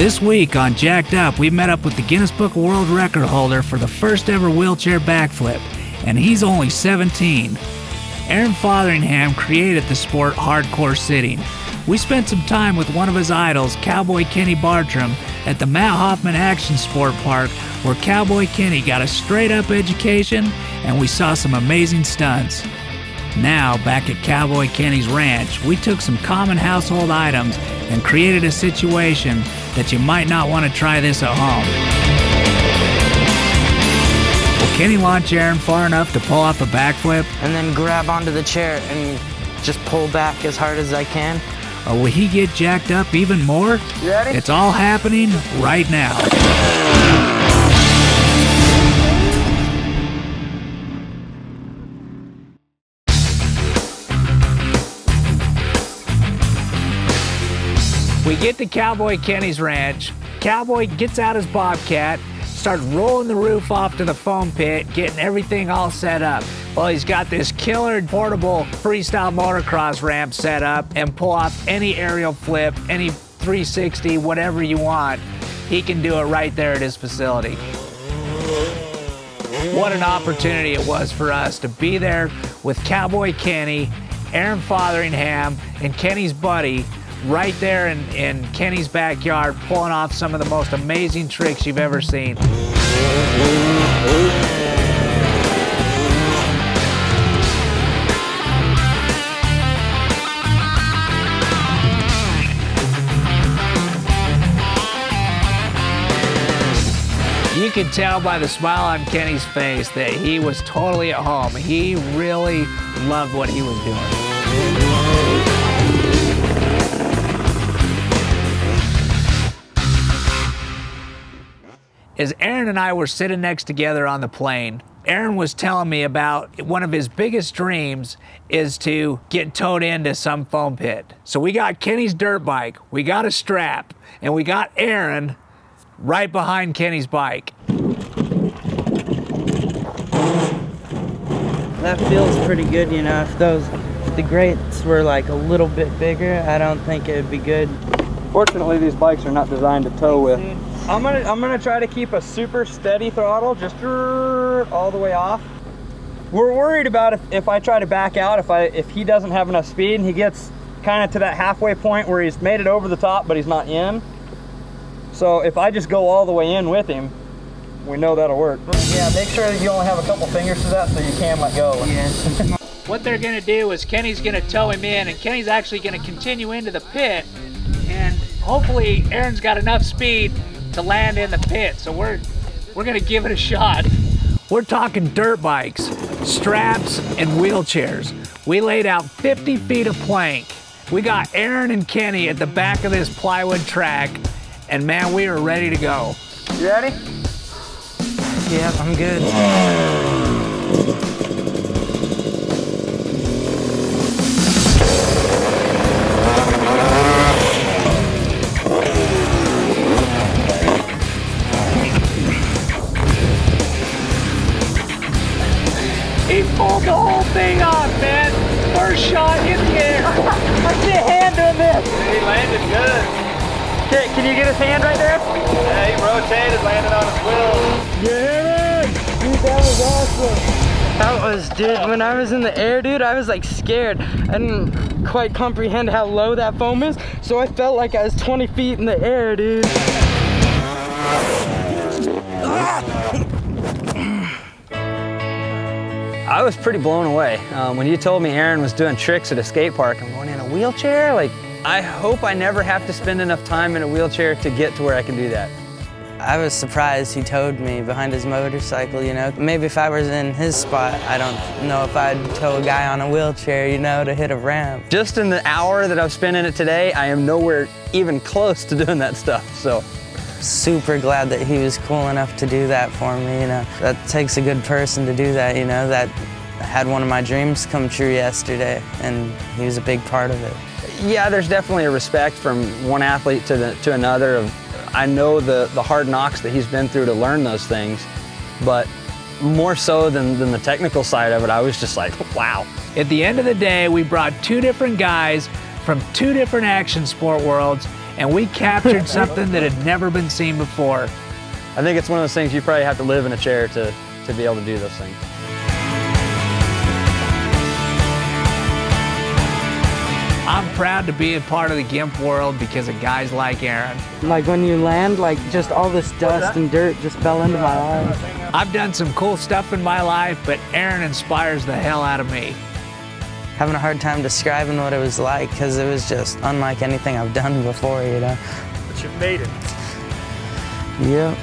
This week on Jacked Up, we met up with the Guinness Book of World Record holder for the first ever wheelchair backflip, and he's only 17. Aaron Fotheringham created the sport hardcore sitting. We spent some time with one of his idols, Cowboy Kenny Bartram, at the Matt Hoffman Action Sport Park, where Cowboy Kenny got a straight-up education and we saw some amazing stunts. Now, back at Cowboy Kenny's ranch, we took some common household items and created a situation that you might not want to try this at home. Will Kenny launch Aaron far enough to pull off a backflip? And then grab onto the chair and just pull back as hard as I can. Or will he get jacked up even more? You ready? It's all happening right now. We get to Cowboy Kenny's ranch. Cowboy gets out his bobcat, starts rolling the roof off to the foam pit, getting everything all set up. Well, he's got this killer portable freestyle motocross ramp set up and pull off any aerial flip, any 360, whatever you want. He can do it right there at his facility. What an opportunity it was for us to be there with Cowboy Kenny, Aaron Fotheringham, and Kenny's buddy right there in Kenny's backyard, pulling off some of the most amazing tricks you've ever seen. You could tell by the smile on Kenny's face that he was totally at home. He really loved what he was doing. As Aaron and I were sitting next together on the plane, Aaron was telling me about one of his biggest dreams is to get towed into some foam pit. So we got Kenny's dirt bike, we got a strap, and we got Aaron right behind Kenny's bike. That feels pretty good, you know. If the grates were like a little bit bigger, I don't think it would be good. Fortunately, these bikes are not designed to tow with. I'm gonna try to keep a super steady throttle, just all the way off. We're worried about if I try to back out, if he doesn't have enough speed and he gets kind of to that halfway point where he's made it over the top but he's not in. So if I just go all the way in with him, we know that'll work. Yeah, make sure that you only have a couple fingers to that so you can let go. Yeah. What they're gonna do is Kenny's gonna tow him in, and Kenny's actually gonna continue into the pit, and hopefully Aaron's got enough speed to land in the pit, so we're gonna give it a shot. We're talking dirt bikes, straps, and wheelchairs. We laid out 50 feet of plank. We got Aaron and Kenny at the back of this plywood track, and man, we are ready to go. You ready? Yeah, I'm good. He pulled the whole thing off, man. First shot in the air. I see a hand doing this. He landed good. Okay, can you get his hand right there? Yeah, he rotated, landed on his wheels. Yeah, dude, that was awesome. That was, dude, when I was in the air, dude, I was like scared. I didn't quite comprehend how low that foam is, so I felt like I was 20 feet in the air, dude. I was pretty blown away. When you told me Aaron was doing tricks at a skate park, I'm going, in a wheelchair? Like, I hope I never have to spend enough time in a wheelchair to get to where I can do that. I was surprised he towed me behind his motorcycle, you know. Maybe if I was in his spot, I don't know if I'd tow a guy on a wheelchair, you know, to hit a ramp. Just in the hour that I've spent in it today, I am nowhere even close to doing that stuff, so. Super glad that he was cool enough to do that for me, you know. That takes a good person to do that, you know. That had one of my dreams come true yesterday, and he was a big part of it. Yeah, there's definitely a respect from one athlete to another. I know the hard knocks that he's been through to learn those things, but more so than the technical side of it, I was just like, wow. At the end of the day, we brought two different guys from two different action sport worlds, and we captured something that had never been seen before. I think it's one of those things you probably have to live in a chair to be able to do those things. I'm proud to be a part of the GIMP world because of guys like Aaron. Like when you land, like just all this dust and dirt just fell into my eyes. I've done some cool stuff in my life, but Aaron inspires the hell out of me. Having a hard time describing what it was like because it was just unlike anything I've done before, you know. But you made it. Yep.